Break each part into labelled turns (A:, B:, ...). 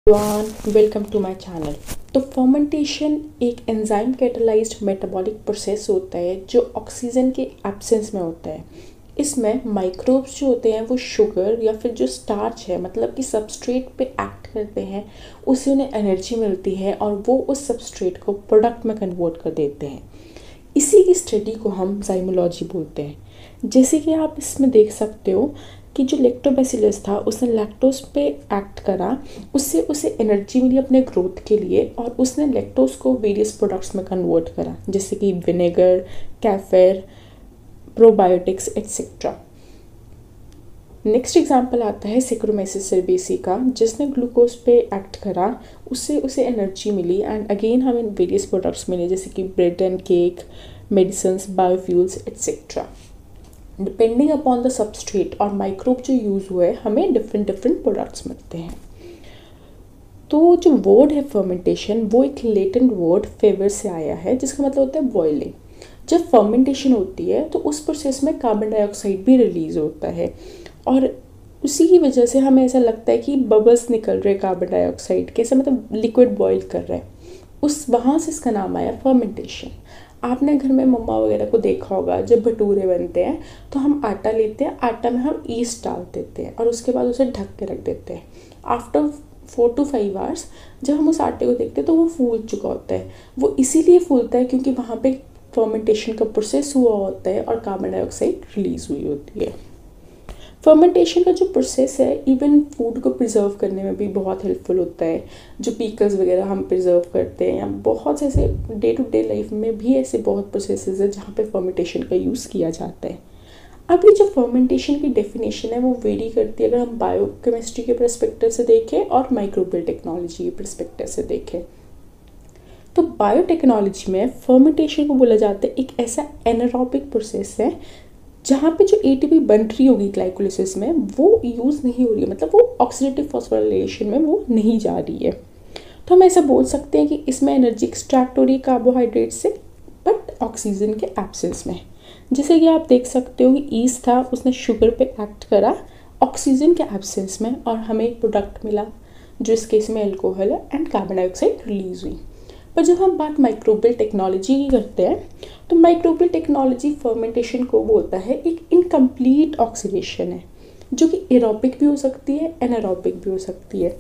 A: Everyone, welcome to my channel. तो fermentation एक enzyme catalysed metabolic process होता है जो ऑक्सीजन के एब्सेंस में होता है। इसमें माइक्रोब्स जो होते हैं वो शुगर या फिर जो स्टार्च है मतलब कि सबस्ट्रेट पे एक्ट करते हैं, उससे उन्हें एनर्जी मिलती है और वो उस सबस्ट्रेट को प्रोडक्ट में कन्वर्ट कर देते हैं। इसी की स्टडी को हम जाइमोलॉजी बोलते हैं। जैसे कि आप इसमें देख सकते हो कि जो लैक्टोबैसिलस था उसने लैक्टोज पे एक्ट करा, उससे उसे एनर्जी मिली अपने ग्रोथ के लिए और उसने लैक्टोज को वेरियस प्रोडक्ट्स में कन्वर्ट करा, जैसे कि vinegar, kefir, probiotics etcetera. Next example आता है सैक्रोमाइसिस सेरेबेसी का, जिसने ग्लूकोज पे एक्ट करा, उससे उसे एनर्जी मिली एंड अगेन हमें वेरियस प्रोडक्ट्स मिले जैसे कि bread and cake, medicines, biofuels etcetera. Depending upon the substrate और माइक्रोब जो यूज़ हुए हमें डिफरेंट प्रोडक्ट्स मिलते हैं। तो जो वर्ड है फर्मेंटेशन, वो एक लेटेंट वर्ड फेवर से आया है जिसका मतलब होता है बॉइलिंग। जब फर्मेंटेशन होती है तो उस प्रोसेस में कार्बन डाइऑक्साइड भी रिलीज़ होता है और उसी की वजह से हमें ऐसा लगता है कि बबल्स निकल रहे कार्बन डाइऑक्साइड के, ऐसा मतलब लिक्विड बॉईल कर रहे हैं। उस वहाँ से इसका नाम आया फर्मेंटेशन। आपने घर में मम्मा वगैरह को देखा होगा, जब भटूरे बनते हैं तो हम आटा लेते हैं, आटा में हम ईस्ट डाल देते हैं और उसके बाद उसे ढक के रख देते हैं। आफ्टर 4 to 5 आवर्स जब हम उस आटे को देखते हैं तो वो फूल चुका होता है। वो इसीलिए फूलता है क्योंकि वहाँ पे फर्मेंटेशन का प्रोसेस हुआ होता है और कार्बन डाइऑक्साइड रिलीज़ हुई होती है। फर्मेंटेशन का जो प्रोसेस है इवन फूड को प्रिजर्व करने में भी बहुत हेल्पफुल होता है। जो पीकल्स वगैरह हम प्रिजर्व करते हैं या बहुत से ऐसे डे टू डे लाइफ में भी ऐसे बहुत प्रोसेसेस है जहाँ पे फर्मेंटेशन का यूज़ किया जाता है। अब ये जो फर्मेंटेशन की डेफिनेशन है वो वेरी करती है अगर हम बायोकेमिस्ट्री के परस्पेक्टिव से देखें और माइक्रोबियल टेक्नोलॉजी के परस्पेक्टिव से देखें। तो बायोटेक्नोलॉजी में फर्मेंटेशन को बोला जाता है एक ऐसा एनारोबिक प्रोसेस है जहाँ पे जो एटीपी बन रही होगी ग्लाइकोलिसिस में वो यूज़ नहीं हो रही है, मतलब वो ऑक्सीडेटिव फॉस्फोराइलेशन में वो नहीं जा रही है। तो हम ऐसा बोल सकते हैं कि इसमें एनर्जी एक्सट्रैक्ट हो रही है कार्बोहाइड्रेट से, बट ऑक्सीजन के एब्सेंस में। जैसे कि आप देख सकते हो कि ईस्ट था, उसने शुगर पे एक्ट करा ऑक्सीजन के एब्सेंस में और हमें एक प्रोडक्ट मिला जो इस केस में अल्कोहल है एंड कार्बन डाइऑक्साइड रिलीज हुई। पर जब हम बात माइक्रोबियल टेक्नोलॉजी की करते हैं तो माइक्रोबियल टेक्नोलॉजी फर्मेंटेशन को बोलता है एक इनकम्प्लीट ऑक्सीडेशन है जो कि एरोबिक भी हो सकती है, एनारोबिक भी हो सकती है।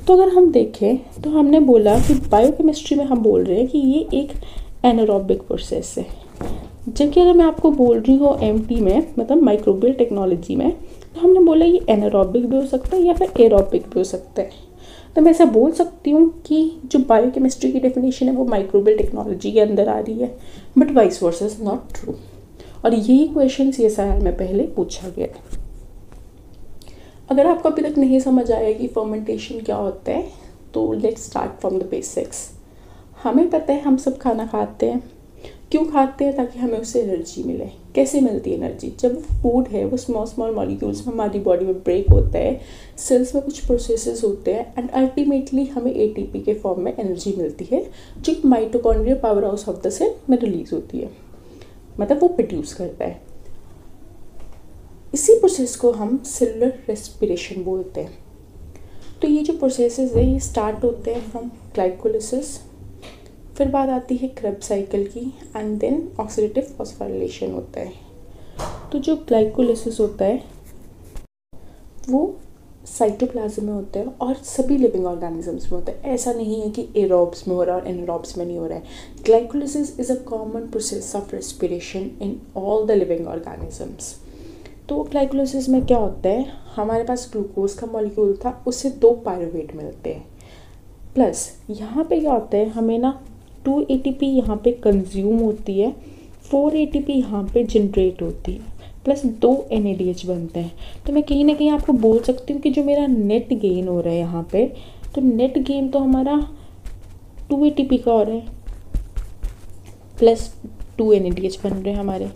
A: तो अगर हम देखें तो हमने बोला कि बायोकेमिस्ट्री में हम बोल रहे हैं कि ये एक एनारोबिक प्रोसेस है, जबकि अगर मैं आपको बोल रही हूँ एमटी में मतलब माइक्रोबियल टेक्नोलॉजी में, तो हमने बोला ये एनारोबिक भी हो सकता है या फिर एरोबिक भी हो सकता है। तो मैं ऐसा बोल सकती हूँ कि जो बायोकेमिस्ट्री की डेफिनेशन है वो माइक्रोबियल टेक्नोलॉजी के अंदर आ रही है, but vice versa is not true. और यही क्वेश्चन CSIR में पहले पूछा गया। अगर आपको अभी तक नहीं समझ आया कि फर्मेंटेशन क्या होता है तो let's start from the basics. हमें पता है हम सब खाना खाते हैं, क्यों खाते हैं? ताकि हमें उससे एनर्जी मिले। कैसे मिलती है एनर्जी? जब फूड है वो स्मॉल मॉलिक्यूल्स में हमारी बॉडी में ब्रेक होता है, सेल्स में कुछ प्रोसेसेस होते हैं एंड अल्टीमेटली हमें ATP के फॉर्म में एनर्जी मिलती है जो mitochondrial power house of the cell में रिलीज होती है, मतलब वो प्रोड्यूस करता है। इसी प्रोसेस को हम सेलुलर रेस्पिरेशन बोलते हैं। तो ये जो प्रोसेसेस है ये स्टार्ट होते हैं फ्रॉम ग्लाइकोलिसिस, फिर बात आती है क्रेब्स साइकिल की एंड देन ऑक्सीडेटिव फॉस्फोराइलेशन होता है। तो जो ग्लाइकोलिसिस होता है वो साइटोप्लाज्म में होता है और सभी लिविंग ऑर्गेनिजम्स में होता है। ऐसा नहीं है कि एरोब्स में हो रहा है और एनारोब्स में नहीं हो रहा है। Glycolysis is a common process of respiration in all the living organisms. तो ग्लाइकोलिसिस में क्या होता है, हमारे पास ग्लूकोज का मॉलिक्यूल था, उससे 2 पायरुवेट मिलते हैं, प्लस यहाँ पे क्या होता है हमें ना 2 ATP यहाँ पे कंज्यूम होती है, 4 ATP यहाँ पे जनरेट होती है, प्लस 2 NADH बनते हैं। तो मैं कहीं ना कहीं आपको बोल सकती हूँ कि जो मेरा नेट गेन हो रहा है यहाँ पे, तो नेट गेन तो हमारा 2 ATP का हो रहा है प्लस 2 NADH बन रहे हैं हमारे।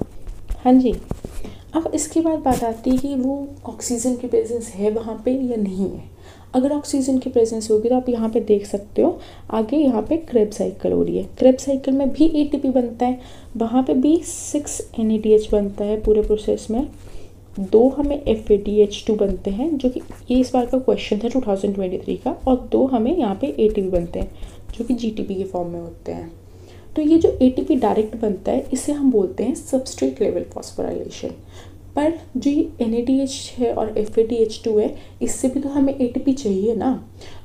A: हाँ जी। अब इसके बाद बात आती है कि वो ऑक्सीजन की प्रेजेंस है वहाँ पे या नहीं है। अगर ऑक्सीजन की प्रेजेंस होगी तो आप यहाँ पे देख सकते हो आगे यहाँ पे क्रेब साइकिल हो रही है। क्रेब साइकिल में भी ATP बनता है, वहाँ पे भी 6 NADH बनता है पूरे प्रोसेस में, 2 हमें FADH2 बनते हैं, जो कि ये इस बार का क्वेश्चन था 2023 का, और 2 हमें यहाँ पे ATP बनते हैं जो कि GTP के फॉर्म में होते हैं। तो ये जो ATP डायरेक्ट बनता है इसे हम बोलते हैं सबस्ट्रेट लेवल फॉस्फोराइलेशन। पर जो ये NADH है और FADH2 है, इससे भी तो हमें ATP चाहिए ना,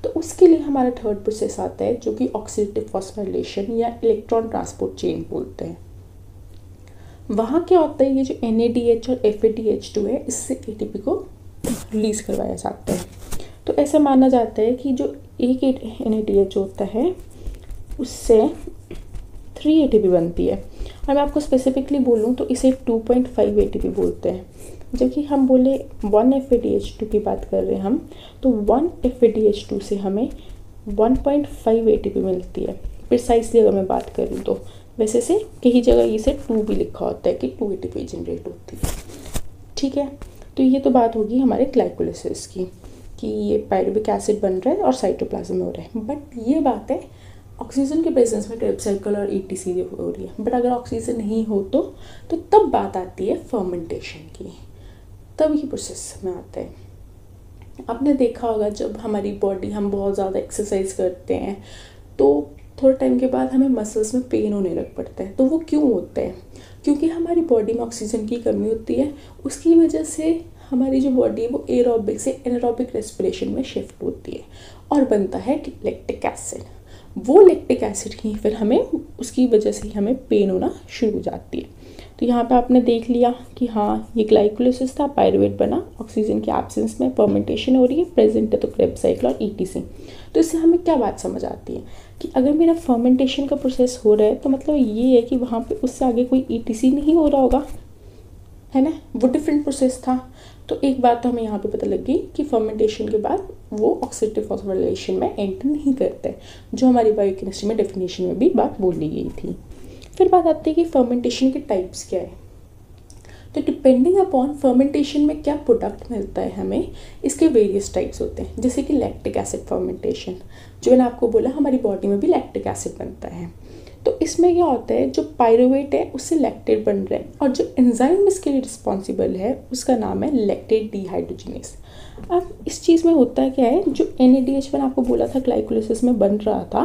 A: तो उसके लिए हमारा थर्ड प्रोसेस आता है जो कि ऑक्सीडेटिव फॉस्फोराइलेशन या इलेक्ट्रॉन ट्रांसपोर्ट चेन बोलते हैं। वहाँ क्या होता है, ये जो NADH और FADH2 है इससे ATP को रिलीज करवाया जाता है। तो ऐसा माना जाता है कि जो एक NADH होता है उससे 3 ATP बनती है। और मैं आपको स्पेसिफिकली बोलूँ तो इसे 2.5 ATP बोलते हैं, जबकि हम बोले 1 FADH2 की बात कर रहे हैं हम, तो 1 FADH2 से हमें 1.5 ATP मिलती है प्रिसाइसली अगर मैं बात करूँ तो। वैसे से कई जगह इसे 2 भी लिखा होता है कि 2 ATP जनरेट होती है। ठीक है, तो ये तो बात होगी हमारे ग्लाइकोलिसिस की कि ये पायरुविक एसिड बन रहा है और साइटोप्लाज्म में हो रहा है। बट ये बात है ऑक्सीजन के प्रेजेंस में क्रेब्स साइकिल और ETC हो रही है। बट अगर ऑक्सीजन नहीं हो तो तब बात आती है फर्मेंटेशन की, तब ये प्रोसेस में आता है। आपने देखा होगा जब हमारी बॉडी, हम बहुत ज़्यादा एक्सरसाइज करते हैं तो थोड़े टाइम के बाद हमें मसल्स में पेन होने लग पड़ता है। तो वो क्यों होता है? क्योंकि हमारी बॉडी में ऑक्सीजन की कमी होती है। उसकी वजह से हमारी जो बॉडी है वो एरोबिक से एनारोबिक रेस्पिरेशन में शिफ्ट होती है और बनता है लैक्टिक एसिड। वो लैक्टिक एसिड ही फिर हमें, उसकी वजह से ही हमें पेन होना शुरू हो जाती है। तो यहाँ पे आपने देख लिया कि हाँ, ये ग्लाइकोलिसिस था, पायरुवेट बना, ऑक्सीजन के एब्सेंस में फर्मेंटेशन हो रही है, प्रेजेंट है तो क्रेब्स साइकिल और ETC। तो इससे हमें क्या बात समझ आती है कि अगर मेरा फर्मेंटेशन का प्रोसेस हो रहा है तो मतलब ये है कि वहाँ पे उससे आगे कोई ETC नहीं हो रहा होगा, है ना, वो डिफरेंट प्रोसेस था। तो एक बात तो हमें यहाँ पे पता लग गई कि फर्मेंटेशन के बाद वो ऑक्सीडेटिव फॉस्फोराइलेशन में एंटर नहीं करते, जो हमारी बायोकेमिस्ट्री में डेफिनेशन में भी बात बोली गई थी। फिर बात आती है कि फर्मेंटेशन के टाइप्स क्या है। तो डिपेंडिंग अपॉन फर्मेंटेशन में क्या प्रोडक्ट मिलता है हमें, इसके वेरियस टाइप्स होते हैं। जैसे कि लैक्टिक एसिड फर्मेंटेशन, जो मैंने आपको बोला हमारी बॉडी में भी लैक्टिक एसिड बनता है। तो इसमें क्या होता है, जो पायरुवेट है उससे लैक्टेट बन रहा है और जो एंजाइम इसके लिए रिस्पॉन्सिबल है उसका नाम है लैक्टेट डिहाइड्रोजिनेस। अब इस चीज़ में होता क्या है, जो NADH मैंने आपको बोला था ग्लाइकोलिसिस में बन रहा था,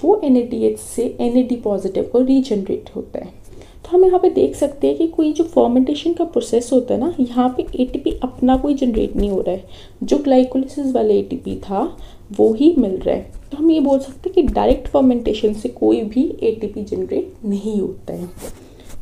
A: वो NADH से NAD पॉजिटिव को रीजनरेट होता है। तो हम यहाँ पे देख सकते हैं कि कोई जो फर्मेंटेशन का प्रोसेस होता है ना, यहाँ पे ATP अपना कोई जनरेट नहीं हो रहा है, जो ग्लाइकोलिसिस वाले ATP था वो ही मिल रहा है। तो हम ये बोल सकते हैं कि डायरेक्ट फर्मेंटेशन से कोई भी ATP जनरेट नहीं होता है।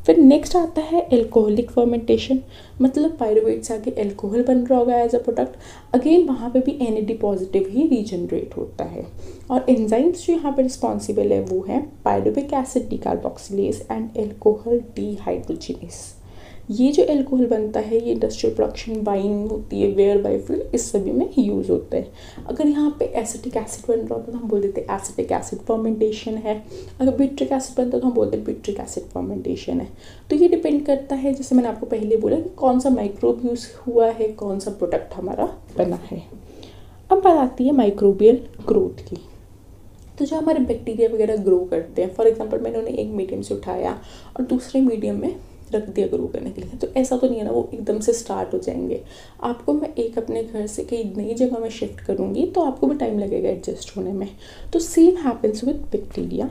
A: फिर नेक्स्ट आता है एल्कोहलिक फर्मेंटेशन, मतलब पायरुवेट से आगे एल्कोहल बन रहा होगा एज अ प्रोडक्ट। अगेन वहाँ पे भी NAD पॉजिटिव ही रीजनरेट होता है। और एंजाइम्स जो यहाँ पे रिस्पॉन्सिबल है वो है pyruvic acid decarboxylase and alcohol dehydrogenase. ये जो एल्कोहल बनता है ये इंडस्ट्रियल प्रोडक्शन, वाइन होती है, वेयर, बायोफ्यूल, इस सभी में यूज़ होता है। अगर यहाँ पे एसिटिक एसिड बन रहा होता तो हम बोल देते हैं एसिटिक एसिड फर्मेंटेशन है। अगर बिट्रिक एसिड बनता तो हम बोलते हैं बिट्रिक एसिड फर्मेंटेशन है। तो ये डिपेंड करता है, जैसे मैंने आपको पहले बोला, कि कौन सा माइक्रोब यूज़ हुआ है, कौन सा प्रोडक्ट हमारा बना है। अब बात आती है माइक्रोबियल ग्रोथ की। तो जो हमारे बैक्टीरिया वगैरह ग्रो करते हैं, फॉर एग्जांपल मैंने उन्हें एक मीडियम से उठाया और दूसरे मीडियम में रख दिया ग्रो करने के लिए, तो ऐसा तो नहीं है ना वो एकदम से स्टार्ट हो जाएंगे। आपको मैं एक अपने घर से कहीं नई जगह में शिफ्ट करूँगी तो आपको भी टाइम लगेगा एडजस्ट होने में। तो सेम हैपन्स विद बैक्टीरिया।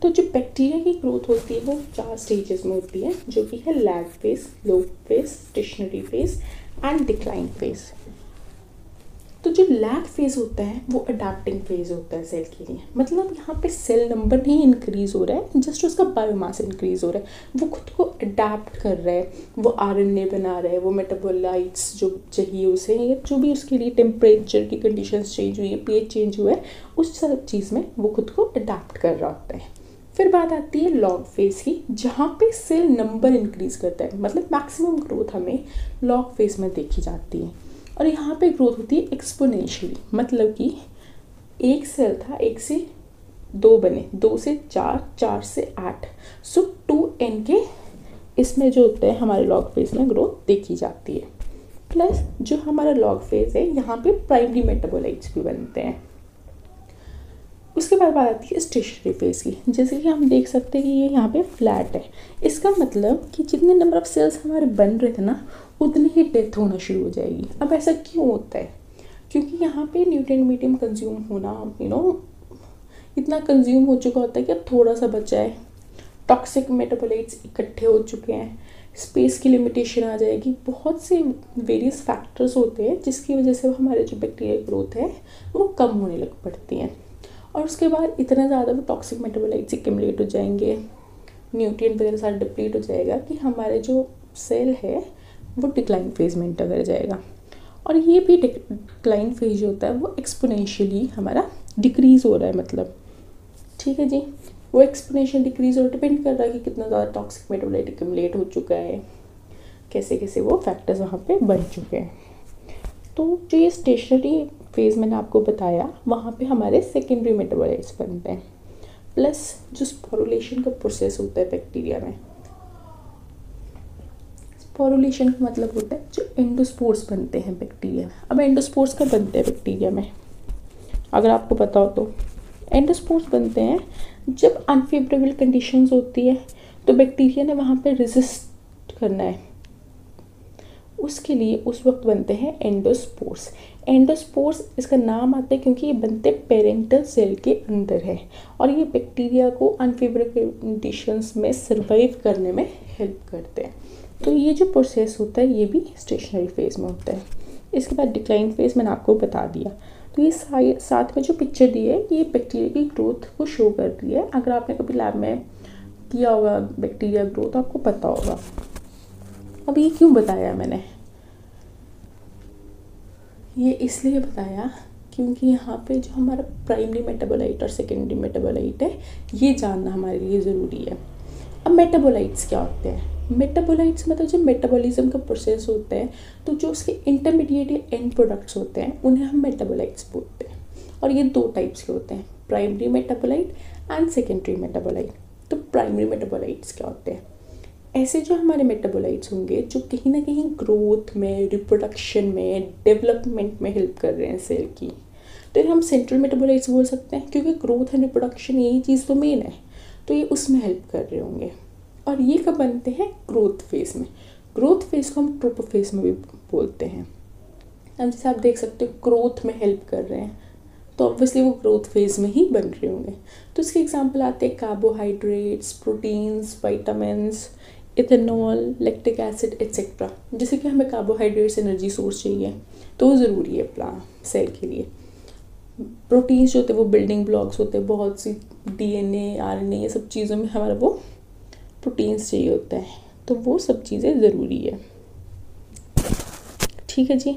A: तो जो बैक्टीरिया की ग्रोथ होती है वो 4 स्टेजेस में होती है, जो कि है lag phase, low phase, stationary phase and decline phase. तो जो लैग फेज होता है वो अडेप्टिंग फेज होता है सेल के लिए। मतलब यहाँ पे सेल नंबर नहीं इंक्रीज हो रहा है, जस्ट उसका बायोमास इंक्रीज हो रहा है। वो खुद को अडेप्ट कर रहा है, वो RNA बना रहा है, वो मेटाबोलाइट्स जो चाहिए उसे, जो भी उसके लिए टेम्परेचर की कंडीशंस चेंज हुई है, pH चेंज हुआ है, उस सब चीज़ में वो खुद को अडेप्ट कर रहा होता है। फिर बात आती है लॉग फेज की, जहाँ पे सेल नंबर इंक्रीज करता है। मतलब मैक्सिमम ग्रोथ हमें लॉग फेज में देखी जाती है। और यहाँ पे ग्रोथ होती है एक्सपोनेंशियली, मतलब कि एक सेल था, 1 से 2 बने, 2 से 4, 4 से 8, सो 2n के इसमें जो होते हैं हमारे लॉग फेज में ग्रोथ देखी जाती है। प्लस जो हमारा लॉग फेज है यहाँ पे प्राइमरी मेटाबोलाइट्स भी बनते हैं। उसके बाद बात आती है स्टेशनरी फेज की। जैसे कि हम देख सकते हैं कि ये यहाँ पे फ्लैट है, इसका मतलब कि जितने नंबर ऑफ सेल्स हमारे बन रहे थे ना उतनी ही डेथ होना शुरू हो जाएगी। अब ऐसा क्यों होता है? क्योंकि यहाँ पे न्यूट्रिएंट मीडियम कंज्यूम होना इतना कंज्यूम हो चुका होता है कि अब थोड़ा सा बचा है, टॉक्सिक मेटाबोलाइट्स इकट्ठे हो चुके हैं, स्पेस की लिमिटेशन आ जाएगी, बहुत से वेरियस फैक्टर्स होते हैं जिसकी वजह से हमारे जो बैक्टीरिया ग्रोथ है वो कम होने लग पड़ती हैं। और उसके बाद इतना ज़्यादा वो टॉक्सिक मेटाबोलाइट्स एक्यूमुलेट हो जाएंगे, न्यूट्रिएंट वगैरह सारा डिप्लीट हो जाएगा कि हमारे जो सेल है वो डिक्लाइन फेज में एंटर कर जाएगा। और ये भी डिक्लाइन फेज होता है वो एक्सपोनेंशियली हमारा डिक्रीज़ हो रहा है, मतलब ठीक है जी, वो एक्सपोनेंशियल डिक्रीज और डिपेंड कर रहा है कि कितना ज़्यादा टॉक्सिक मेटाबोलाइट एक्यूमुलेट हो चुका है, कैसे कैसे वो फैक्टर्स वहाँ पे बन चुके हैं। तो जो ये स्टेशनरी फेज मैंने आपको बताया वहाँ पे हमारे सेकेंडरी मेटाबोलाइट्स बनते हैं, प्लस जो स्पोरुलेशन का प्रोसेस होता है बैक्टीरिया में। स्पोरुलेशन का मतलब होता है जो एंडोस्पोर्स बनते हैं बैक्टीरिया में। अब एंडोस्पोर्स कब बनते हैं बैक्टीरिया में, अगर आपको पता हो तो एंडोस्पोर्स बनते हैं जब अनफेवरेबल कंडीशंस होती है तो बैक्टीरिया ने वहाँ पे रेजिस्ट करना है, उसके लिए उस वक्त बनते हैं एंडोस्पोर्स। एंडोस्पोर्स इसका नाम आता है क्योंकि ये बनते पेरेंटल सेल के अंदर है और ये बैक्टीरिया को अनफेवरेबल कंडीशंस में सर्वाइव करने में हेल्प करते हैं। तो ये जो प्रोसेस होता है ये भी स्टेशनरी फेज में होता है। इसके बाद डिक्लाइन फेज मैंने आपको बता दिया। तो ये साथ में जो पिक्चर दी है ये बैक्टीरिया की ग्रोथ को शो कर रही है। अगर आपने कभी लैब में किया होगा बैक्टीरिया ग्रोथ आपको पता होगा। अब ये क्यों बताया मैंने, ये इसलिए बताया क्योंकि यहाँ पे जो हमारा प्राइमरी मेटाबोलाइट और सेकेंडरी मेटाबोलाइट है ये जानना हमारे लिए ज़रूरी है। अब मेटाबोलाइट्स क्या होते हैं? मेटाबोलाइट्स मतलब जो मेटाबॉलिज्म का प्रोसेस होता है तो जो उसके इंटरमीडिएट या एंड प्रोडक्ट्स होते हैं उन्हें हम मेटाबोलाइट्स बोलते हैं। और ये दो टाइप्स के होते हैं, primary metabolite and secondary metabolite. तो प्राइमरी मेटाबोलाइट्स क्या होते हैं? ऐसे जो हमारे मेटाबोलाइट्स होंगे जो कहीं ना कहीं ग्रोथ में, रिप्रोडक्शन में, डेवलपमेंट में हेल्प कर रहे हैं सेल की, तो हम सेंट्रल मेटाबोलाइट्स बोल सकते हैं क्योंकि ग्रोथ एंड रिप्रोडक्शन यही चीज़ तो मेन है, तो ये उसमें हेल्प कर रहे होंगे। और ये कब बनते हैं? ग्रोथ फेज में। ग्रोथ फेज को हम ट्रोपोफेज में भी बोलते हैं। अब जैसे आप देख सकते हो ग्रोथ में हेल्प कर रहे हैं तो ऑब्वियसली वो ग्रोथ फेज में ही बन रहे होंगे। तो इसके एग्जांपल आते हैं carbohydrates, proteins, vitamins, ethanol, lactic acid etcetera. जैसे कि हमें कार्बोहाइड्रेट्स एनर्जी सोर्स चाहिए तो वो ज़रूरी है प्लांट सेल के लिए। प्रोटीन्स जो होते हैं वो बिल्डिंग ब्लॉक्स होते हैं, बहुत सी DNA, RNA ये सब चीज़ों में हमारा वो प्रोटीन्स चाहिए होता है, तो वो सब चीज़ें ज़रूरी है। ठीक है जी।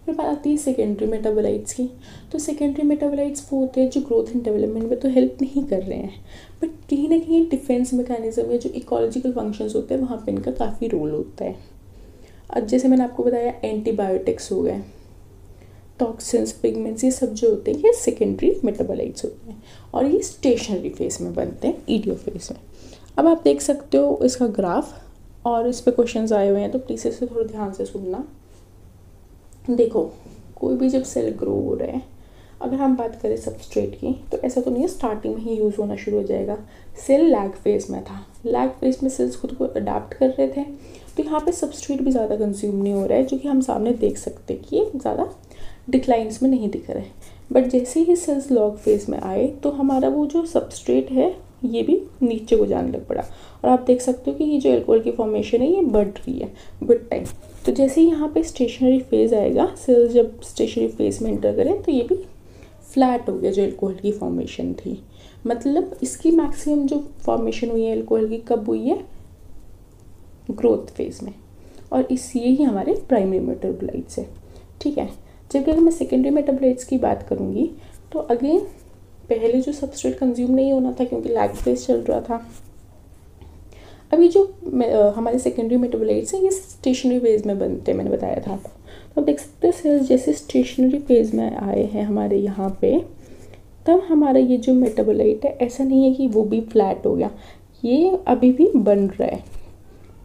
A: फिर बात आती है सेकेंडरी मेटाबोलाइट्स की। तो सेकेंडरी मेटाबोलाइट्स वो होते हैं जो ग्रोथ एंड डेवलपमेंट में तो हेल्प नहीं कर रहे हैं, बट कहीं ना कहीं डिफेंस मैकेनिज्म या जो इकोलॉजिकल फंक्शंस होते हैं वहाँ पे इनका काफ़ी रोल होता है। अब जैसे मैंने आपको बताया एंटीबायोटिक्स हो गए, टॉक्सिन्स, पिगमेंट्स, ये सब जो होते हैं ये सेकेंडरी मेटाबोलाइट्स होते हैं और ये स्टेशनरी फेज में बनते हैं, ईडियो फेज में। अब आप देख सकते हो इसका ग्राफ और इस पे क्वेश्चंस आए हुए हैं तो प्लीज़ इसे थोड़ा ध्यान से सुनना। देखो कोई भी जब सेल ग्रो हो रहा है, अगर हम बात करें सबस्ट्रेट की तो ऐसा तो नहीं है स्टार्टिंग में ही यूज़ होना शुरू हो जाएगा। सेल लैग फेज में था, लैग फेज में सेल्स खुद को अडाप्ट कर रहे थे, तो यहाँ पे सबस्ट्रेट भी ज़्यादा कंज्यूम नहीं हो रहा है, जो कि हम सामने देख सकते हैं कि ये ज़्यादा डिक्लाइंस में नहीं दिख रहा है। बट जैसे ही सेल्स लॉग फेज में आए तो हमारा वो जो सबस्ट्रेट है ये भी नीचे को जाने लग पड़ा और आप देख सकते हो कि ये जो एल्कोहल की फॉर्मेशन है ये बढ़ रही है विद टाइम। तो जैसे ही यहाँ पे स्टेशनरी फेज आएगा, सेल्स जब स्टेशनरी फेज में एंटर करें तो ये भी फ्लैट हो गया जो एल्कोहल की फॉर्मेशन थी। मतलब इसकी मैक्सिमम जो फॉर्मेशन हुई है एल्कोहल की कब हुई है? ग्रोथ फेज में। और इस ये ही हमारे प्राइमरी मेटाबोलाइट्स है। ठीक है। जबकि अगर मैं सेकेंडरी मेटाबोलाइट्स की बात करूँगी तो अगेन पहले जो सबस्ट्रेट कंज्यूम नहीं होना था क्योंकि लैग फेज चल रहा था। अभी जो हमारे सेकेंडरी मेटाबोलाइट्स हैं ये स्टेशनरी फेज में बनते हैं, मैंने बताया था आपको। तो आप देख सकते हो सेल्स जैसे स्टेशनरी फेज में आए हैं हमारे यहाँ पे, तब हमारा ये जो मेटाबोलाइट है ऐसा नहीं है कि वो भी फ्लैट हो गया, ये अभी भी बन रहा है।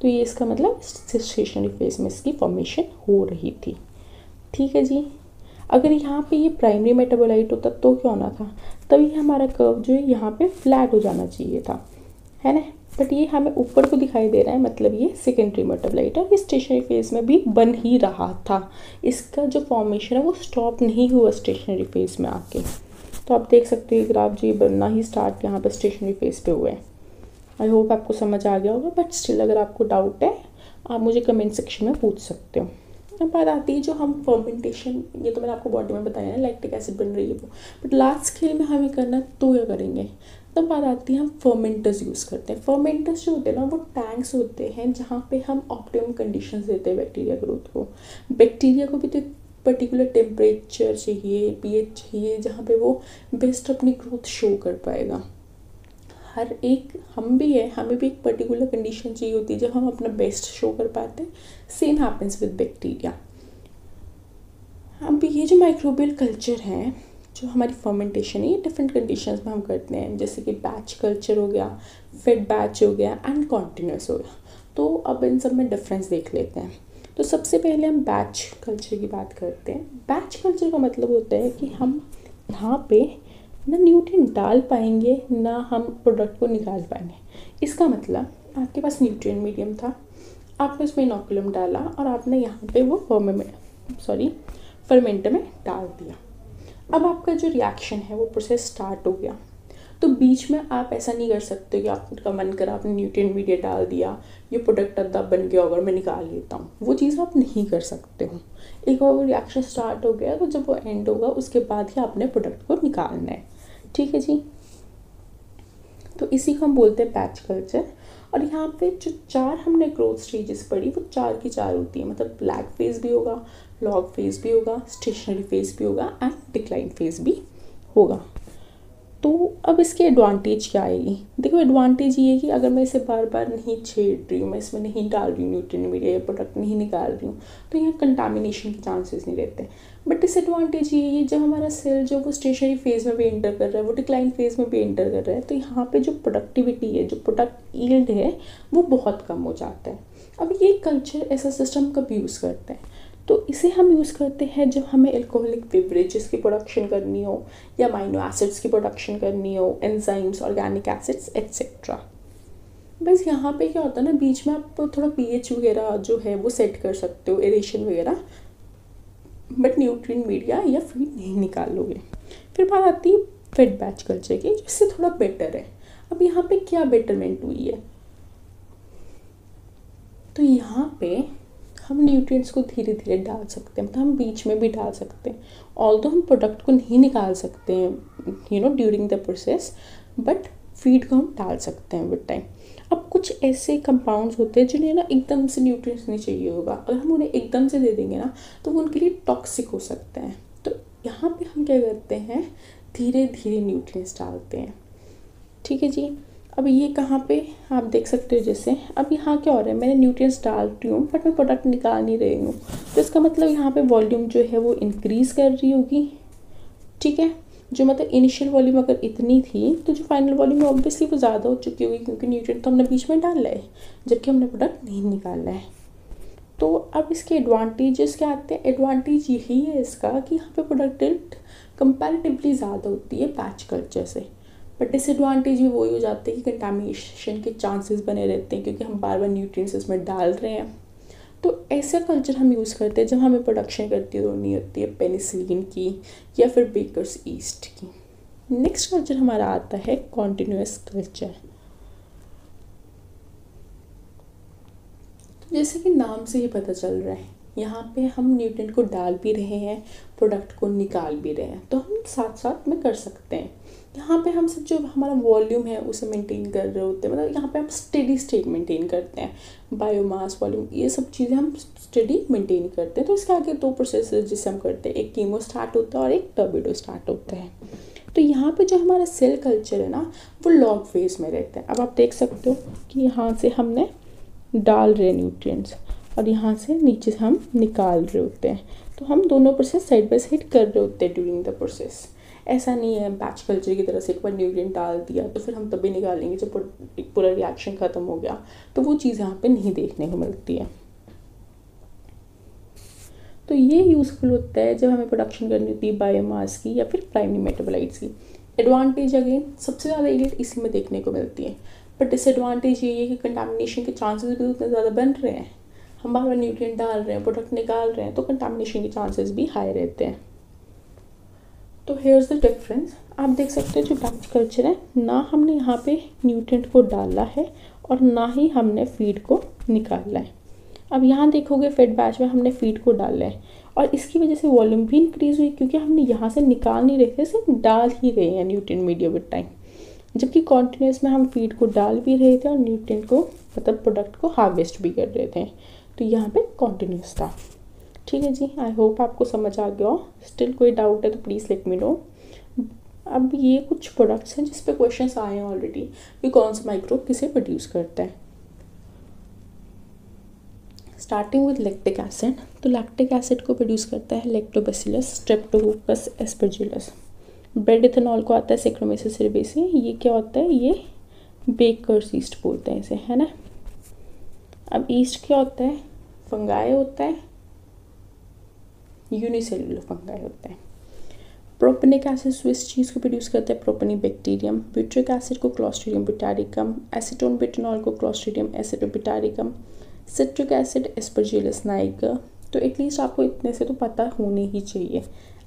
A: तो ये इसका मतलब स्टेशनरी फेज में इसकी फॉर्मेशन हो रही थी। ठीक है जी। अगर यहाँ पे ये प्राइमरी मेटाबोलाइट होता तो क्या होना था, तभी हमारा कर्व जो है यहाँ पे फ्लैट हो जाना चाहिए था, है ना। बट ये हमें ऊपर को दिखाई दे रहा है, मतलब ये सेकेंडरी मेटाबोलाइट है, स्टेशनरी फेज में भी बन ही रहा था। इसका जो फॉर्मेशन है वो स्टॉप नहीं हुआ स्टेशनरी फेज में आके। तो आप देख सकते हो ये ग्राफ जो ये बनना ही स्टार्ट यहाँ पर स्टेशनरी फेज पे हुआ है। आई होप आपको समझ आ गया होगा, बट स्टिल अगर आपको डाउट है आप मुझे कमेंट सेक्शन में पूछ सकते हो। अब बात आती है जो हम फर्मेंटेशन, ये तो मैंने आपको बॉडी में बताया ना लैक्टिक एसिड बन रही है वो, बट लार्ज स्केल में हमें करना तो क्या करेंगे। तब बात आती है हम फर्मेंटर्स यूज़ करते हैं। फर्मेंटर्स जो होते हैं ना वो टैंक्स होते हैं जहाँ पे हम ऑप्टिमम कंडीशंस देते हैं बैक्टीरिया ग्रोथ को। बैक्टीरिया को भी तो पर्टिकुलर टेम्परेचर चाहिए, पीएच चाहिए, जहाँ पे वो बेस्ट अपनी ग्रोथ शो कर पाएगा। हर एक हम भी है, हमें भी एक पर्टिकुलर कंडीशन चाहिए होती है जब हम अपना बेस्ट शो कर पाते हैं। Same happens with bacteria. अब ये जो माइक्रोबियल कल्चर है, जो हमारी फर्मेंटेशन है, ये डिफरेंट कंडीशंस में हम करते हैं, जैसे कि बैच कल्चर हो गया, फेड बैच हो गया एंड कॉन्टिन्यूस हो गया। तो अब इन सब में डिफरेंस देख लेते हैं। तो सबसे पहले हम बैच कल्चर की बात करते हैं। बैच कल्चर का मतलब होता है कि हम यहाँ पे ना न्यूट्रिएंट डाल पाएंगे ना हम प्रोडक्ट को निकाल पाएंगे। इसका मतलब आपके पास न्यूट्रिएंट मीडियम था, आपने उसमें इनोकुलम डाला और आपने यहाँ पे वो फर्मेंटर में डाल दिया। अब आपका जो रिएक्शन है वो प्रोसेस स्टार्ट हो गया। तो बीच में आप ऐसा नहीं कर सकते कि आपका मन करा आपने न्यूट्रिएंट मीडिया डाल दिया, ये प्रोडक्ट अद्दा बन गया होगा मैं निकाल लेता हूँ, वो चीज़ आप नहीं कर सकते हो। एक बार वो रिएक्शन स्टार्ट हो गया तो जब वो एंड होगा उसके बाद ही आपने प्रोडक्ट को निकालना है, ठीक है जी। तो इसी को हम बोलते हैं बैच कल्चर। और यहाँ पे जो 4 हमने ग्रोथ स्टेजेस पढ़ी वो 4 की 4 होती है, मतलब लैग फेज भी होगा, लॉग फेज भी होगा, स्टेशनरी फेज भी होगा एंड डिक्लाइन फेज भी होगा। तो अब इसके एडवांटेज क्या आएगी। देखो एडवांटेज ये है कि अगर मैं इसे बार बार नहीं छेड़ रही हूँ, मैं इसमें नहीं डाल रही हूँ न्यूट्रिएंट मीडिया या प्रोडक्ट नहीं निकाल रही हूँ, तो यहाँ कंटामिनेशन के चांसेस नहीं रहते। बट डिसएडवांटेज ये है जब हमारा सेल जो वो स्टेशनरी फेज में भी एंटर कर रहा है, वो डिक्लाइन फेज में भी एंटर कर रहा है, तो यहाँ पे जो प्रोडक्टिविटी है, जो प्रोडक्ट यील्ड है, वो बहुत कम हो जाता है। अब ये कल्चर ऐसा सिस्टम कब यूज़ करते हैं, तो इसे हम यूज़ करते हैं जब हमें एल्कोहलिक बेवरेजेस की प्रोडक्शन करनी हो या अमीनो एसिड्स की प्रोडक्शन करनी हो, एंजाइम्स, ऑर्गेनिक एसिड्स एट्सेट्रा। बस यहाँ पे क्या होता है ना, बीच में आप थोड़ा पीएच वगैरह जो है वो सेट कर सकते हो, एरेशन वगैरह, बट न्यूट्रिएंट मीडिया या फीड नहीं निकालोगे। फिर बात आती है फेड बैच कल्चर की, जिससे थोड़ा बेटर है। अब यहाँ पे क्या बेटरमेंट हुई है, तो यहाँ पे हम न्यूट्रिएंट्स को धीरे धीरे डाल सकते हैं, मतलब हम बीच में भी डाल सकते हैं। ऑल्दो हम प्रोडक्ट को नहीं निकाल सकते हैं during the process, but feed को हम डाल सकते हैं विद टाइम। अब कुछ ऐसे कंपाउंड्स होते हैं जिन्हें ना एकदम से न्यूट्रिएंट्स नहीं चाहिए होगा, अगर हम उन्हें एकदम से दे देंगे ना तो वो उनके लिए टॉक्सिक हो सकते हैं। तो यहाँ पे हम क्या करते हैं, धीरे धीरे न्यूट्रिएंट्स डालते हैं, ठीक है जी। अब ये कहाँ पे आप देख सकते हो, जैसे अब यहाँ क्या हो रहा है, मैंने न्यूट्रिएंट्स डाल रही हूँ बट मैं प्रोडक्ट निकाल नहीं रही हूँ, तो इसका मतलब यहाँ पे वॉल्यूम जो है वो इंक्रीज़ कर रही होगी, ठीक है। जो मतलब इनिशियल वॉल्यूम अगर इतनी थी तो जो फाइनल वॉल्यूम है ऑब्वियसली वो ज़्यादा हो चुकी होगी, क्योंकि न्यूट्रिएंट तो हमने बीच में डाला है जबकि हमने प्रोडक्ट नहीं निकाला है। तो अब इसके एडवांटेजेस क्या आते हैं, एडवांटेज यही है इसका कि यहाँ पे प्रोडक्टिविटी कंपैरेटिवली ज़्यादा होती है बैच कल्चर से। बट डिसएडवांटेज भी वही हो जाते हैं कि कंटामिनेशन के चांसेस बने रहते हैं, क्योंकि हम बार बार न्यूट्रिएंट्स इसमें डाल रहे हैं। तो ऐसा कल्चर हम यूज़ करते हैं जब हमें प्रोडक्शन करनी होती है पेनिसिलिन की या फिर बेकर्स ईस्ट की। नेक्स्ट कल्चर हमारा आता है कॉन्टिन्यूस कल्चर। जैसे कि नाम से ही पता चल रहा है, यहाँ पे हम न्यूट्रिएंट को डाल भी रहे हैं, प्रोडक्ट को निकाल भी रहे हैं, तो हम साथ साथ में कर सकते हैं। यहाँ पे हम सब जो हमारा वॉल्यूम है उसे मेंटेन कर रहे होते हैं, मतलब यहाँ पे हम स्टेडी स्टेट मेंटेन करते हैं, बायोमास वॉल्यूम ये सब चीज़ें हम स्टेडी मेंटेन करते हैं। तो इसके आगे 2 प्रोसेस जिसे हम करते हैं, एक कीमोस्टाट होता है और एक टर्बिडोस्टाट होता है। तो यहाँ पे जो हमारा सेल कल्चर है ना वो लॉग फेज में रहता है। अब आप देख सकते हो कि यहाँ से हमने डाल रहे न्यूट्रिएंट्स और यहाँ से नीचे से हम निकाल रहे होते हैं, तो हम दोनों प्रोसेस साइड बाय साइड कर रहे होते हैं ड्यूरिंग द प्रोसेस। ऐसा नहीं है बैच कल्चर की तरह से एक बार न्यूट्रिएंट डाल दिया तो फिर हम तभी निकालेंगे जब पूरा रिएक्शन ख़त्म हो गया, तो वो चीज़ यहाँ पे नहीं देखने को मिलती है। तो ये यूज़फुल होता है जब हमें प्रोडक्शन करनी होती है बायोमास की या फिर प्राइमरी मेटाबोलाइट्स की। एडवांटेज अगेन सबसे ज़्यादा यील्ड इसी में देखने को मिलती है, बट डिसएडवांटेज ये है कि कंटामिनेशन के चांसेस भी उतने ज़्यादा बन रहे हैं। हम बार बार न्यूट्रिएंट डाल रहे हैं, प्रोडक्ट निकाल रहे हैं, तो कंटामिनेशन के चांसेस भी हाई रहते हैं। तो हेयर्स द डिफरेंस, आप देख सकते हैं जो बैच कल्चर है, ना हमने यहाँ पे न्यूट्रिएंट को डाला है और ना ही हमने फीड को निकाला है। अब यहाँ देखोगे फेड बैच में हमने फीड को डाला है और इसकी वजह से वॉल्यूम भी इंक्रीज़ हुई, क्योंकि हमने यहाँ से निकाल नहीं रहे थे, सिर्फ डाल ही रहे हैं न्यूट्रिएंट मीडिया विद टाइम। जबकि कॉन्टिन्यूस में हम फीड को डाल भी रहे थे और न्यूट्रिएंट को मतलब प्रोडक्ट को हार्वेस्ट भी कर रहे थे, तो यहाँ पे कॉन्टिन्यूस था। ठीक है जी, आई होप आपको समझ आ गया हो। स्टिल कोई डाउट है तो प्लीज़ लेट मी नो। अब ये कुछ प्रोडक्ट्स हैं जिस पे क्वेश्चंस आए हैं ऑलरेडी कि कौन सा माइक्रोब किसे प्रोड्यूस करता है। स्टार्टिंग विद लैक्टिक एसिड, तो लैक्टिक एसिड को प्रोड्यूस करता है lactobacillus Streptococcus Aspergillus. Bread ethanol को आता है सैक्रोमेसिस सेरेबेसी। ये क्या होता है, ये बेकर्स ईस्ट बोलते हैं इसे, है ना। अब ईस्ट क्या होता है, फंगाई होता है, यूनिसेलुलर फंगाई होता है। प्रोपेनिक एसिड स्विस चीज़ को प्रोड्यूस करता है प्रोपेनिबैक्टीरियम। ब्यूट्रिक एसिड को क्लोस्ट्रीडियम ब्यूटारिकम। एसीटोन ब्यूटेनॉल को Clostridium acetobutylicum. Citric acid Aspergillus niger. तो एटलीस्ट आपको इतने से तो पता होने ही चाहिए।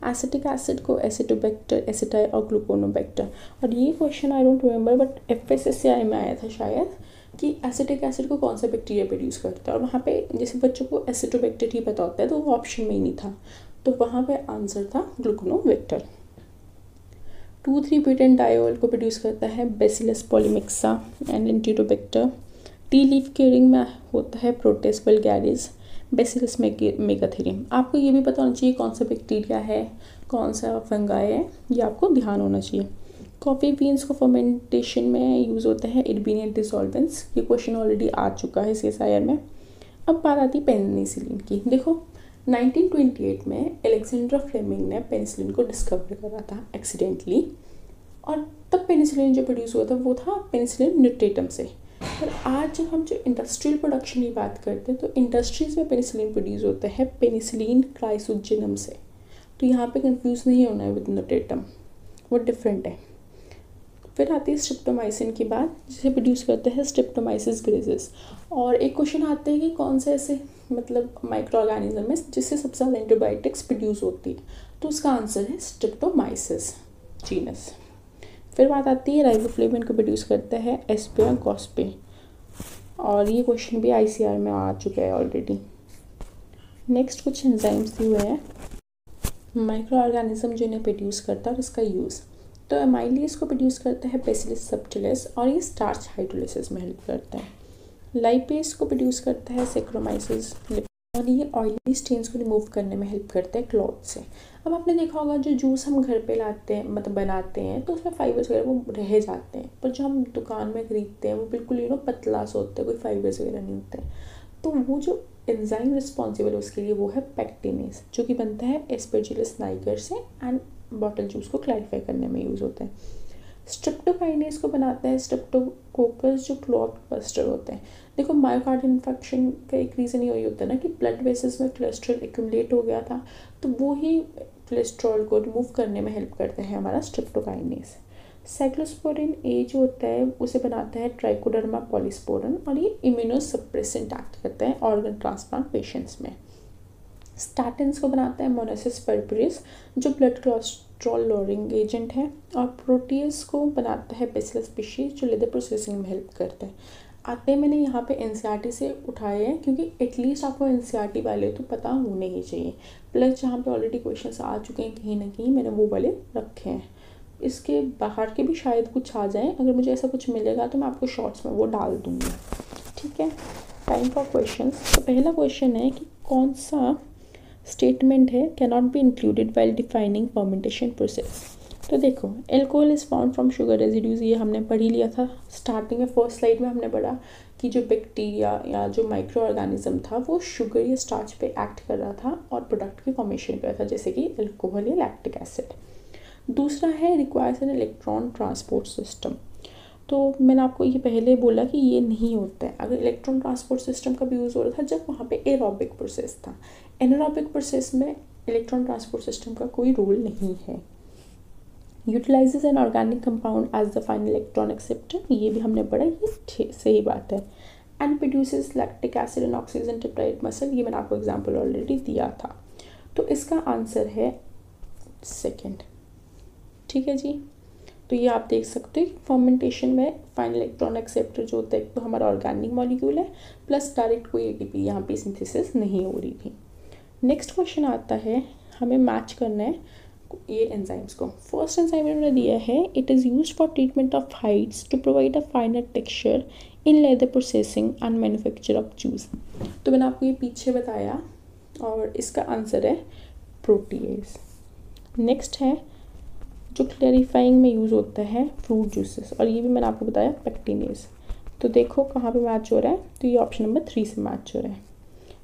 A: एसिटिक एसिड को एसिटोबैक्टर, एसिटाई और ग्लूकोनोबैक्टर। और ये question I don't remember but FSSAI में आया था शायद कि एसिटिक एसिड को कौन सा बैक्टीरिया प्रोड्यूस करता है, और वहाँ पे जैसे बच्चों को एसिटोबैक्टर ही पता होता है तो वो ऑप्शन में ही नहीं था, तो वहाँ पे आंसर था ग्लूकोनोबैक्टर। 2,3-ब्यूटेन डायोल को प्रोड्यूस करता है Bacillus polymyxa and Enterobacter. Tea leaf के रिंग में होता है प्रोटेस वल्गैरिस, बेसिलस मेगाथेरियम। आपको ये भी पता होना चाहिए कौन सा बैक्टीरिया है, कौन सा फंगाई है, ये आपको ध्यान होना चाहिए। कॉफ़ी बीन्स को फर्मेंटेशन में यूज़ होता है इर्बीनियन डिसॉल्वेंट्स। ये क्वेश्चन ऑलरेडी आ चुका है CSIR में। अब बात आती है पेनिसिलिन की। देखो 1928 में अलेक्जेंड्रा फ्लेमिंग ने पेनिसिलिन को डिस्कवर करा था एक्सीडेंटली, और तब पेनिसिलिन जो प्रोड्यूस हुआ था वो था पेनिसिलिन न्यूटेटम से। पर आज जब हम जो इंडस्ट्रियल प्रोडक्शन की बात करते हैं तो इंडस्ट्रीज में पेनिसिलिन प्रोड्यूस होता है पेनिसिलिन ट्राइसोजिनम से। तो यहाँ पे कंफ्यूज नहीं होना है विद न्यूटेटम, वो डिफरेंट है। फिर आती है स्ट्रिप्टोमाइसिन की बात, जिसे प्रोड्यूस करते हैं स्ट्रिप्टोमाइसिस ग्रेसिस। और एक क्वेश्चन आता है कि कौन से ऐसे मतलब माइक्रो ऑर्गेनिज्म में जिससे सबसे ज़्यादा एंटीबायोटिक्स प्रोड्यूस होती है, तो उसका आंसर है स्ट्रिप्टोमाइसिस जीनस। फिर बात आती है राइबोफ्लेविन को प्रोड्यूस करता है एस्पे और गॉस्पे, और ये क्वेश्चन भी ICR में आ चुका है ऑलरेडी। नेक्स्ट कुछ एंजाइम्स दिए हुए हैं माइक्रो ऑर्गेनिज्म जो इन्हें प्रोड्यूस करता है और इसका यूज़। तो एमाइलेज को प्रोड्यूस करता है बेसिलस सबटिलिस और ये स्टार्च हाइड्रोलिसिस में हेल्प करता है। लाइपेज को प्रोड्यूस करता है सैक्रोमाइसिस और ये ऑयली स्टेन्स को रिमूव करने में हेल्प करता है क्लॉथ से। अब आपने देखा होगा जो जूस हम घर पे लाते हैं मतलब बनाते हैं तो उसमें फाइबर्स वगैरह वो रह जाते हैं, पर जो हम दुकान में खरीदते हैं वो बिल्कुल पतला सा होता है, कोई फाइबर्स वगैरह नहीं होते हैं। तो वो जो एंजाइम रिस्पॉन्सिबल है उसके लिए वो है पेक्टिनेस, जो कि बनता है एस्परजिलस नाइगर से एंड बॉटल जूस को क्लैरिफाई करने में यूज़ होता है। स्ट्रेप्टोकाइनेस को बनाता है स्ट्रेप्टोकोकस जो क्लॉट बस्टर होते हैं। देखो मायोकार्डियल इन्फेक्शन का एक रीज़न ये होता है ना कि ब्लड वेसल्स में कोलेस्ट्रॉल एक्यूमुलेट हो गया था, तो वो ही कोलेस्ट्रॉल को रिमूव करने में हेल्प करता है हमारा स्ट्रेप्टोकाइनेस। साइक्लोस्पोरिन ए जो होता है उसे बनाता है ट्राइकोडर्मा पॉलीस्पोरन और ये इम्यूनोसप्रेसेंट एक्ट करता है ऑर्गन ट्रांसप्लांट पेशेंट्स में। स्टैटिन्स को बनाता है मोनासिस परपुरिस जो ब्लड कोलेस्ट्रॉल लोअरिंग एजेंट है, और प्रोटीज को बनाता है बेसिलस स्पीशीज जो लेदर प्रोसेसिंग में हेल्प करता है। आते मैंने यहाँ पे NCERT से उठाए हैं क्योंकि एटलीस्ट आपको NCERT वाले तो पता होने ही चाहिए, प्लस जहाँ पे ऑलरेडी क्वेश्चंस आ चुके हैं कहीं ना कहीं मैंने वो वाले रखे हैं। इसके बाहर के भी शायद कुछ आ जाएँ, अगर मुझे ऐसा कुछ मिलेगा तो मैं आपको शॉर्ट्स में वो डाल दूँगी। ठीक है, टाइम फॉर क्वेश्चंस। तो पहला क्वेश्चन है कि कौन सा स्टेटमेंट है can not be included while defining fermentation process. तो देखो alcohol is found from sugar residues, ये हमने पढ़ ही लिया था स्टार्टिंग में, फर्स्ट स्लाइड में हमने पढ़ा कि जो बैक्टीरिया या जो माइक्रो ऑर्गेनिज्म था वो शुगर या स्टार्च पे एक्ट कर रहा था और प्रोडक्ट की फॉर्मेशन कर रहा था, जैसे कि एल्कोहल या लैक्टिक एसिड। दूसरा है requires an electron transport system. तो मैंने आपको ये पहले बोला कि ये नहीं होता है। अगर इलेक्ट्रॉन ट्रांसपोर्ट सिस्टम का भी यूज़ हो रहा था जब वहाँ पे एरोबिक प्रोसेस था। एनारोबिक प्रोसेस में इलेक्ट्रॉन ट्रांसपोर्ट सिस्टम का कोई रोल नहीं है। Utilizes an organic compound as the final electron acceptor, ये भी हमने पढ़ा, ये सही बात है। And produces lactic acid and oxygen टेट्राइड मसल, ये मैंने आपको एग्जाम्पल ऑलरेडी दिया था। तो इसका आंसर है सेकेंड। ठीक है जी, तो ये आप देख सकते हो फर्मेंटेशन में फाइनल इलेक्ट्रॉन एक्सेप्टर जो होता है तो हमारा ऑर्गेनिक मॉलिक्यूल है, प्लस डायरेक्ट कोई एटीपी यहाँ पे सिंथेसिस नहीं हो रही थी। नेक्स्ट क्वेश्चन आता है, हमें मैच करना है ये एंजाइम्स को। फर्स्ट एंजाइम मैंने दिया है, it is used for treatment of hides to provide a finer texture in leather processing and manufacture of juice. तो मैंने आपको ये पीछे बताया और इसका आंसर है प्रोटीएज। नेक्स्ट है जो क्लैरिफाइंग में यूज़ होता है फ्रूट जूसेस, और ये भी मैंने आपको बताया पेक्टिनेज। तो देखो कहाँ पे मैच हो रहा है, तो ये ऑप्शन नंबर 3 से मैच हो रहा है।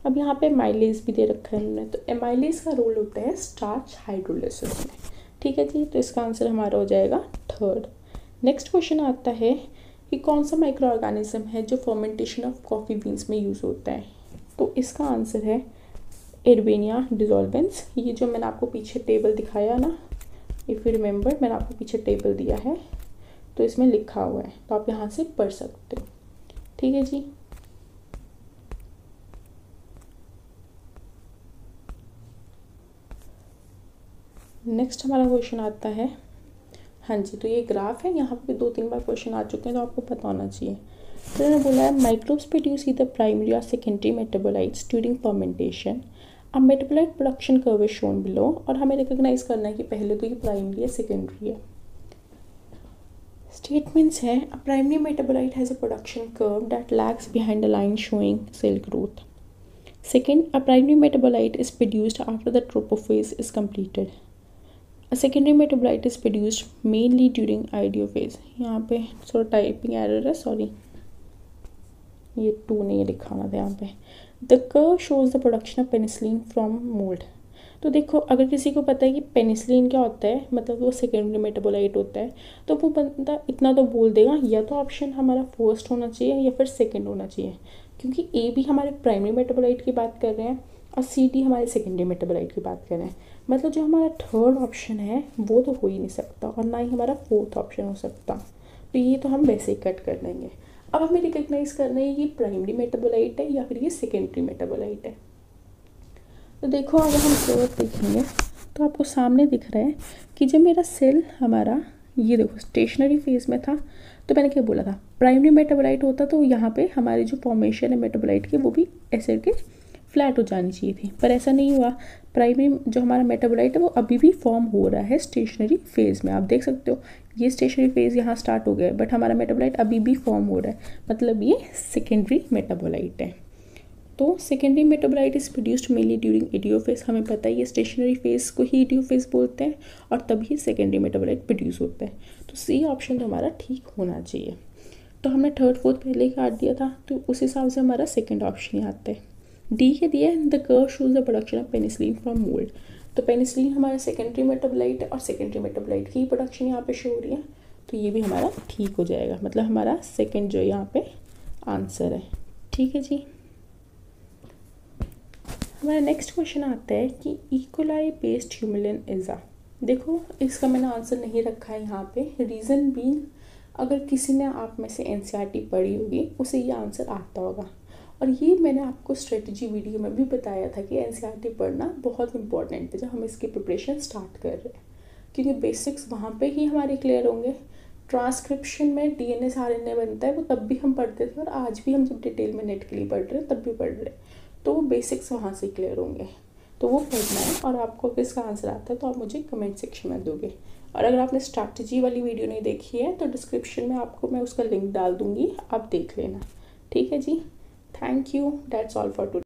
A: अब यहाँ पे माइलेज भी दे रखा है उन्होंने, तो एमाइलेज का रोल होता है स्टार्च हाइड्रोलिसिस में। ठीक है जी, तो इसका आंसर हमारा हो जाएगा थर्ड। नेक्स्ट क्वेश्चन आता है कि कौन सा माइक्रो ऑर्गेनिज्म है जो फर्मेंटेशन ऑफ कॉफ़ी बीन्स में यूज़ होता है। तो इसका आंसर है एरबेनिया डिसॉल्वेंस। ये जो मैंने आपको पीछे टेबल दिखाया ना, इफ़ यू रिमेंबर, मैंने आपको पीछे टेबल दिया है तो इसमें लिखा हुआ है, तो आप यहाँ से पढ़ सकते हो। ठीक है जी, नेक्स्ट हमारा क्वेश्चन आता है, हाँ जी, तो ये ग्राफ है, यहाँ पे 2-3 बार क्वेश्चन आ चुके हैं तो आपको पता होना चाहिए। तो उन्होंने बोला है माइक्रोब्स प्रोड्यूस ईदर प्राइमरी और सेकेंडरी मेटाबोलाइट्स ड्यूरिंग फर्मेंटेशन, अब metabolite production curve is shown below, और हमें रिकॉग्नाइज करना है कि पहले तो ये प्राइमरी है सेकेंडरी है। स्टेटमेंट्स है, a primary metabolite has a production curve that lags behind a line showing cell growth. Second, a primary metabolite is produced after the trophophase is completed. A secondary metabolite is produced mainly during idiophase। यहाँ पे थोड़ा typing error है, sorry, ये 2 नहीं लिखाना था यहाँ पे। The curve shows the production of penicillin from mould. तो देखो अगर किसी को पता है कि पेनिसिलिन क्या होता है, मतलब वो सेकेंडरी मेटाबोलाइट होता है, तो वो बंदा इतना तो बोल देगा, या तो ऑप्शन हमारा फर्स्ट होना चाहिए या फिर सेकेंड होना चाहिए, क्योंकि ए भी हमारे प्राइमरी मेटाबोलाइट की बात कर रहे हैं और सी डी हमारे सेकेंडरी मेटाबोलाइट की बात कर रहे हैं। मतलब जो हमारा थर्ड ऑप्शन है वो तो हो ही नहीं सकता, और ना ही हमारा फोर्थ ऑप्शन हो सकता, तो ये तो हम वैसे ही कट कर देंगे। अब हमें रिकग्नाइज करना है ये प्राइमरी मेटाबोलाइट है या फिर ये सेकेंडरी मेटाबोलाइट है। तो देखो अगर हम कर्व देखेंगे तो आपको सामने दिख रहा है कि जब मेरा सेल हमारा ये देखो स्टेशनरी फेज में था, तो मैंने क्या बोला था, प्राइमरी मेटाबोलाइट होता तो यहाँ पे हमारी जो फॉर्मेशन है मेटाबोलाइट की वो भी ऐसे के फ्लैट हो जानी चाहिए थी, पर ऐसा नहीं हुआ। प्राइमरी जो हमारा मेटाबोलाइट है वो अभी भी फॉर्म हो रहा है स्टेशनरी फेज में। आप देख सकते हो ये स्टेशनरी फेज यहाँ स्टार्ट हो गया है, बट हमारा मेटाबोलाइट अभी भी फॉर्म हो रहा है, मतलब ये सेकेंडरी मेटाबोलाइट है। तो secondary metabolite is produced mainly during idiophase, हमें पता है ये स्टेशनरी फेज को ही इडियोफेज बोलते हैं, और तभी सेकेंडरी मेटाबोलाइट प्रोड्यूस होता है। तो सी ऑप्शन तो हमारा ठीक होना चाहिए। तो हमने थर्ड फोर्थ पहले ही काट दिया था, तो उस हिसाब से हमारा सेकेंड ऑप्शन ही आता है। डी के दिया है the curve shows the production of penicillin from mould. तो पेनिसिलिन हमारा सेकेंडरी मेटाबोलाइट है और सेकेंडरी मेटाबोलाइट की प्रोडक्शन यहाँ पे शो हो रही है, तो ये भी हमारा ठीक हो जाएगा, मतलब हमारा सेकेंड जो यहाँ पे आंसर है। ठीक है जी, हमारा नेक्स्ट क्वेश्चन आता है कि इकोलाई बेस्ड ह्यूमिलिन इज़ा। देखो इसका मैंने आंसर नहीं रखा है यहाँ पे, रीज़न बीइंग अगर किसी ने आप में से एनसीईआरटी पढ़ी होगी उसे ये आंसर आता होगा, और ये मैंने आपको स्ट्रेटजी वीडियो में भी बताया था कि एनसीईआरटी पढ़ना बहुत इंपॉर्टेंट है जब हम इसकी प्रिपरेशन स्टार्ट कर रहे हैं, क्योंकि बेसिक्स वहाँ पे ही हमारे क्लियर होंगे। ट्रांसक्रिप्शन में डीएनए आरएनए बनता है, वो तब भी हम पढ़ते थे और आज भी हम जब डिटेल में नेट के लिए पढ़ रहे हैं तब भी पढ़ रहे हैं, तो वो बेसिक्स वहाँ से क्लियर होंगे, तो वो पढ़ना है। और आपको अगर इसका आंसर आता है तो आप मुझे कमेंट सेक्शन में दोगे, और अगर आपने स्ट्रैटेजी वाली वीडियो नहीं देखी है तो डिस्क्रिप्शन में आपको मैं उसका लिंक डाल दूँगी, आप देख लेना। ठीक है जी, thank you, that's all for today.